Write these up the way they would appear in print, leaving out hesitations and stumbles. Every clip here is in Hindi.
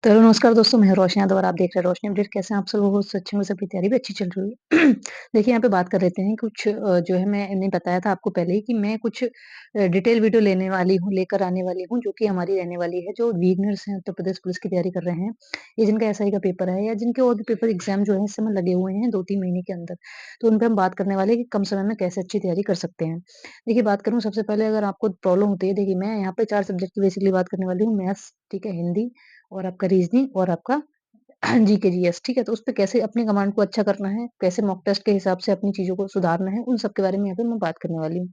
हेलो नमस्कार दोस्तों, मैं हूँ रोशनी यादव और आप देख रहे हैं रोशनी अपडेट। कैसे हैं आप सब? बहुत अच्छे होंगे, सबकी तैयारी भी अच्छी चल रही है। देखिए, यहाँ पे बात कर लेते हैं कुछ जो है मैंने बताया था आपको पहले ही कि मैं कुछ डिटेल वीडियो लेकर आने वाली हूँ, जो कि हमारी रहने वाली है, जो बिगिनर्स हैं, उत्तर प्रदेश पुलिस की तैयारी कर रहे हैं, या जिनका एसआई का पेपर है या जिनके और भी पेपर एग्ज़ाम जो है इस समय लगे हुए हैं 2-3 महीने के अंदर। तो उन पे हम बात करने वाले हैं कि कम समय में कैसे अच्छी तैयारी कर सकते हैं। देखिए, बात करूँ सबसे पहले अगर आपको प्रॉब्लम होती है, देखिए मैं यहाँ पे 4 सब्जेक्ट की बेसिकली बात करने वाली हूँ, मैथ्स, ठीक है, हिंदी और आपका रीज़निंग और आपका जीके, जीएस, ठीक है? तो उसपे कैसे अपने कमांड को अच्छा करना है, कैसे मॉक टेस्ट के हिसाब से अपनी चीज़ों को सुधारना है, उन सब के बारे में यहाँ पे मैं बात करने वाली हूँ।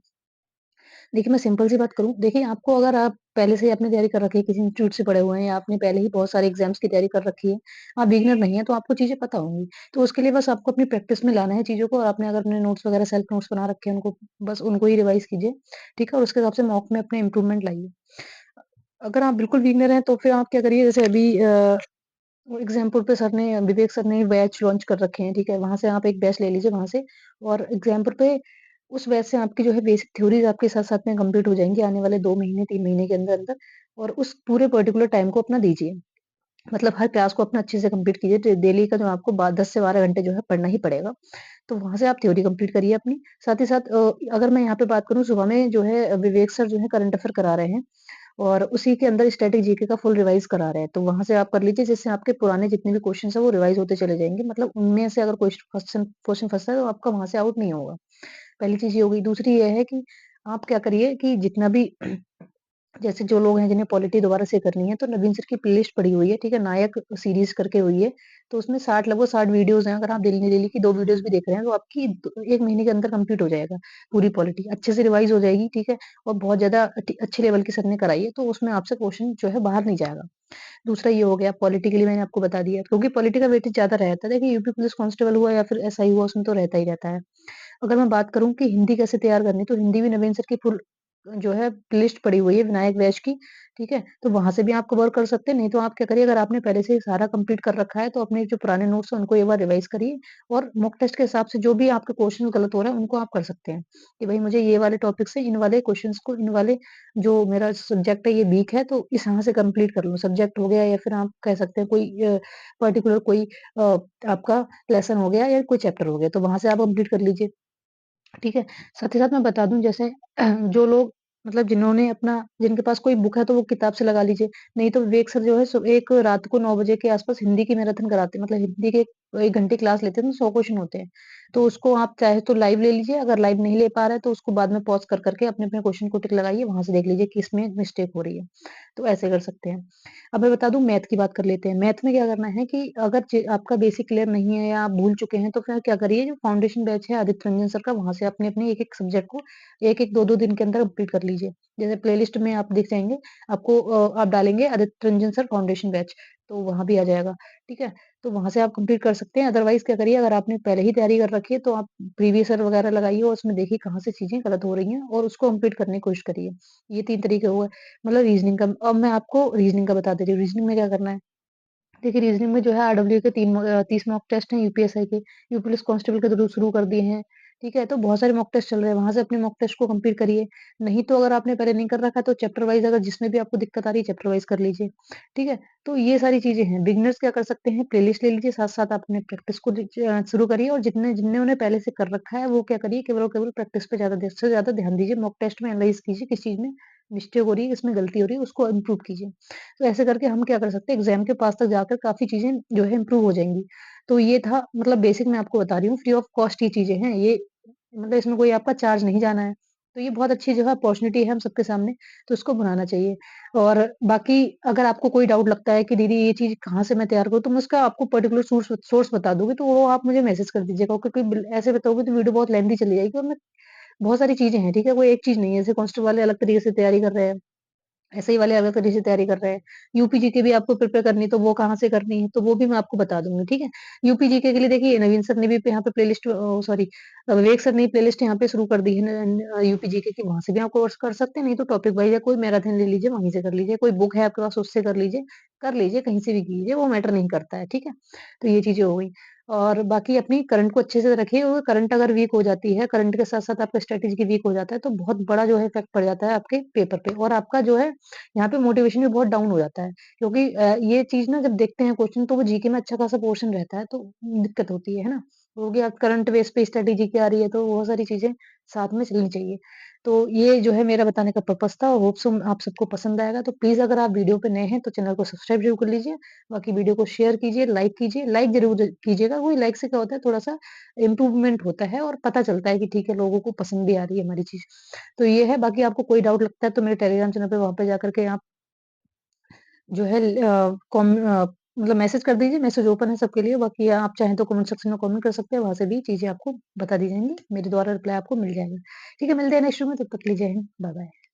देखिए, मैं सिंपल सी बात करूँ, देखिए आपको अगर आप पहले से ही आपने तैयारी कर रखी है, किसी इंस्टीट्यूट से पढ़े हुए हैं या आपने पहले ही बहुत सारे एग्ज़ाम्स की तैयारी कर रखी है, आप बिगिनर नहीं है तो आपको चीज़ें पता होंगी। तो उसके लिए बस आपको अपनी प्रैक्टिस में लाना है चीज़ों को और आपने अगर अपने नोट्स वगैरह सेल्फ नोट्स बना रखे हैं उनको बस उनको ही रिवाइज़ कीजिए, ठीक है? और उसके हिसाब से मॉक में अपने इम्प्रूवमेंट लाइए। अगर आप बिल्कुल बिगिनर हैं तो फिर आप क्या करिए जैसे अभी वो एग्ज़ाम्पुल पे सर ने विवेक सर ने बैच लॉन्च कर रखे हैं, ठीक है? वहाँ से आप एक बैच ले लीजिए वहाँ से और एग्ज़ाम्पल पे उस बैच से आपकी जो है बेसिक थ्योरीज़ आपके साथ-साथ में कंप्लीट हो जाएँगी आने वाले 2 महीने, 3 महीने के अंदर-अंदर और उस पूरे पर्टिकुलर टाइम को अपना दीजिए। मतलब हर क्लास को अपना अच्छे से कंप्लीट कीजिए, डेली का जो आपको 10 से 12 घंटे जो है पढ़ना ही पड़ेगा। तो वहाँ से आप थ्योरी कंप्लीट करिए अपनी। साथ ही साथ अगर मैं यहाँ पे बात करूँ सुबह में जो है विवेक सर जो है करंट अफ़ेयर करा रहे हैं और उसी के अंदर स्टैटिक जीके का फुल रिवाइज़ करा रहे हैं। तो वहाँ से आप कर लीजिए जिससे आपके पुराने जितने भी क्वेश्चन्स हैं वो रिवाइज़ होते चले जाएँगे। मतलब उनमें से अगर क्वेश्चन क्वेश्चन फँसता है तो आपका वहाँ से आउट नहीं होगा। पहली चीज़ ये हो गई। दूसरी ये है कि आप क्या करिए कि जितना भी जैसे जो लोग हैं जिन्हें पॉलिटी दोबारा से करनी है, तो नवीन सर की प्लेलिस्ट पड़ी हुई है, ठीक है? नायक सीरीज़ करके हुई है, तो उसमें 60 लगभग 60 वीडियोज़ हैं, अगर आप डेली की 2 वीडियोज़ भी देख रहे हैं, तो आपकी द 1 महीने के अंदर कंप्लीट हो जाएगा, पूरी पॉलिटी। अच्छे से रिवाइज़ हो जाएगी, ठीक है? और बहुत ज़्यादा अच्छे लेवल की सर ने कराई है, तो उसमें आपसे क्वेश्चन जो है बाहर नहीं जाएगा। दूसरा ये हो गया, पॉलिटी के लिए मैंने आपको बता दिया, क्योंकि पॉलिटी का वेटेज ज़्यादा रहता है। देखिए, यूपी पुलिस कांस्टेबल हुआ या फिर एसआई हुआ, उसमें तो रहता ही रहता है। अगर मैं बात करूँ कि हिंदी कैसे तैयार करनी है, तो हिंदी भी नवीन सर की फुल जो है लिस्ट पड़ी हुई है विनायक बैच की, ठीक है? तो वहाँ से भी आप कवर कर सकते हैं, नहीं तो आप क्या करिए अगर आपने पहले से ही सारा कंप्लीट कर रखा है, तो अपने जो पुराने नोट्स हैं उनको एक बार रिवाइज़ करिए और मॉक टेस्ट के हिसाब से जो भी आपके क्वेश्चन गलत हो रहा है, उनको आप कर सकते हैं, कि भई मुझे ये वाले टॉपिक से इन वाले क्वेश्चन्स को इन वाले जो मेरा सब्जेक्ट है ये वीक है, तो इस यहाँ से कंप्लीट कर लूँ। सब्जेक्ट हो गया या फिर आप कह सकते हैं कोई पर्टिकुलर कोई आपका लेसन हो गया या कोई चैप्टर हो गया, तो वहाँ से आप कंप्लीट कर लीजिए। ठीक है? साथ ही साथ मैं बता दूँ जैसे जो लोग मतलब जिन्होंने अपना जिनके पास कोई बुक है तो वो किताब से लगा लीजिए। नहीं तो विवेक सर जो है एक रात को 9 बजे के आस-पास हिंदी की मैराथन कराते हैं। मतलब हिंदी के 1 घंटे क्लास लेते हैं तो 100 क्वेश्चन होते हैं। तो उसको आप चाहे तो लाइव ले लीजिए, अगर लाइव नहीं ले पा रहे हैं तो उसको बाद में पॉज़ कर के अपने-अपने क्वेश्चन को टिक लगाइए, वहाँ से देख लीजिए कि इसमें मिस्टेक हो रही है। तो ऐसे कर सकते हैं। अब मैं बता दूँ मैथ की बात कर लेते हैं। मैथ में क्या करना है कि अगर आपका बेसिक क्लियर नहीं है या आप भूल चुके हैं तो फिर क्या करिए जो फाउंडेशन बैच है आदित्य रंजन सर का वहाँ से अपने-अपने एक-एक सब्जेक्ट को 1-1 2-2 दिन के अंदर कंप्लीट कर लीजिए। जैसे प्लेलिस्ट में आप देख जाएँगे आपको आप डालेंगे Aditya Ranjan sir foundation batch तो वहाँ भी आ जाएगा, ठीक है? तो वहाँ से आप कंप्लीट कर सकते हैं। अदरवाइज़ क्या करिए अगर आपने पहले ही तैयारी कर रखी है तो आप प्रीवियस ईयर वगैरह लगाइए और उसमें देखिए कहाँ से चीज़ें गलत हो रही हैं और उसको कंप्लीट करने की कोशिश करिए। ये 3 तरीके हुए। मतलब रीज़निंग का अब मैं आपको रीज़निंग का बता दे रही हूँ, रीज़निंग में क्या करना है? देखिए रीज़निंग में जो है आरडब्ल्यू के 30 मॉक टेस्ट हैं यूपीएसआई के, यूपी पुलिस कांस्टेबल के थ्रू शुरू कर दिए हैं, ठीक है? तो बहुत सारे मॉक टेस्ट चल रहे हैं, वहाँ से अपने मॉक टेस्ट को कंप्लीट करिए। नहीं तो अगर आपने पहले नहीं कर रखा है तो चैप्टर वाइज़ अगर जिसमें भी आपको दिक्कत आ रही है चैप्टर वाइज़ कर लीजिए, ठीक है? तो ये सारी चीज़ें हैं। बिगिनर्स क्या कर सकते हैं प्लेलिस्ट ले लीजिए, साथ-साथ अपने प्रैक्टिस को शुरू करिए और जिन्होंने पहले से कर रखा है वो क्या करिए केवल और केवल प्रैक्टिस पे से ज़्यादा ध्यान दीजिए। मॉक टेस्ट में एनालाइज़ कीजिए किस चीज़ में मिस्टेक हो रही है, किसमें गलती हो रही है, उसको इम्प्रूव कीजिए। तो ऐसे करके हम क्या कर सकते हैं एग्ज़ाम के पास तक जाकर काफ़ी चीज़ें जो है इम्प्रूव हो जाएँगी। तो ये था मतलब बेसिक मैं आपको बता रही हूँ फ्री ऑफ कॉस्ट ये चीज़ें हैं। ये मतलब इसमें कोई आपका चार्ज नहीं जाना है। तो ये बहुत अच्छी जो है अपॉर्च्युनिटी है हम सबके सामने, तो इसको बनाना चाहिए। और बाकी अगर आपको कोई डाउट लगता है कि दीदी ये चीज़ कहाँ से मैं तैयार करूँ, तो मैं उसका आपको पर्टिकुलर सोर्स बता दूँगी, तो वो आप मुझे मैसेज कर दीजिएगा क्योंकि ऐसे बताओगे तो वीडियो बहुत लेंथी चली जाएगी और मैं बहुत सारी चीज़ें हैं, ठीक है? कोई एक चीज़ नहीं है, जैसे कांस्टेबल वाले अलग तरीके से तैयारी कर रहे हैं। एसआई वाले अलग तरीके से तैयारी कर रहे हैं। यूपी जीके भी आपको प्रिपेयर करनी है, तो वो कहाँ से करनी है, तो वो भी मैं आपको बता दूँगी, ठीक है? यूपी जीके के लिए देखिए नवीन सर ने भी यहाँ पे प्लेलिस्ट सॉरी विवेक सर ने प्लेलिस्ट यहाँ पे शुरू कर दी है यूपी जीके की, वहाँ से भी आप कोर्स कर सकते हैं, नहीं तो टॉपिक वाइज़ या कोई मैराथन ले लीजिए, वहीं से कर लीजिए। कोई बुक है आपके पास उससे कर लीजिए, कर लीजिए, कहीं से भी कीजिए, वो मैटर नहीं करता है, ठीक है? तो ये चीज़ें हो गई और बाकी अपनी करंट को अच्छे से रखिए और करंट अगर वीक हो जाती है, करंट के साथ-साथ आपका स्ट्रैटेजी वीक हो जाता है, तो बहुत बड़ा जो है इफ़ेक्ट पड़ जाता है आपके पेपर पे और आपका जो है यहाँ पे मोटिवेशन भी बहुत डाउन हो जाता है। क्योंकि ये चीज़ ना जब देखते हैं क्वेश्चन तो वो जीके में अच्छा खासा पोर्शन रहता है, तो दिक्कत होती है ना? हो गया करंट बेस पे स्ट्रैटेजी क्या आ रही है, तो बहुत सारी चीज़ें साथ में चलनी चाहिए। तो ये जो है मेरा बताने का पर्पज़ था और होप सो आप सबको पसंद आएगा। तो प्लीज़ अगर आप वीडियो पे नए हैं तो चैनल को सब्सक्राइब ज़रूर कर लीजिए। बाकी वीडियो को शेयर कीजिए, लाइक कीजिए। लाइक ज़रूर कीजिएगा, कोई लाइक से क्या होता है थोड़ा-सा इम्प्रूवमेंट होता है और पता चलता है कि ठीक है लोगों को पसंद भी आ रही है हमारी चीज़। तो ये है, बाकी आपको कोई डाउट लगता है तो मेरे टेलीग्राम चैनल पे वहाँ पे जाकर के आप जो है मतलब मैसेज कर दीजिए, मैसेज ओपन है सबके लिए। बाकी आप चाहें तो कमेंट सेक्शन में कमेंट कर सकते हैं, वहाँ से भी चीज़ें आपको बता दी जाएँगी। मेरे द्वारा रिप्लाई आपको मिल जाएगा। ठीक है, मिलते हैं नेक्स्ट वीडियो में, तब तक के लिए जय हिंद, बाय-बाय।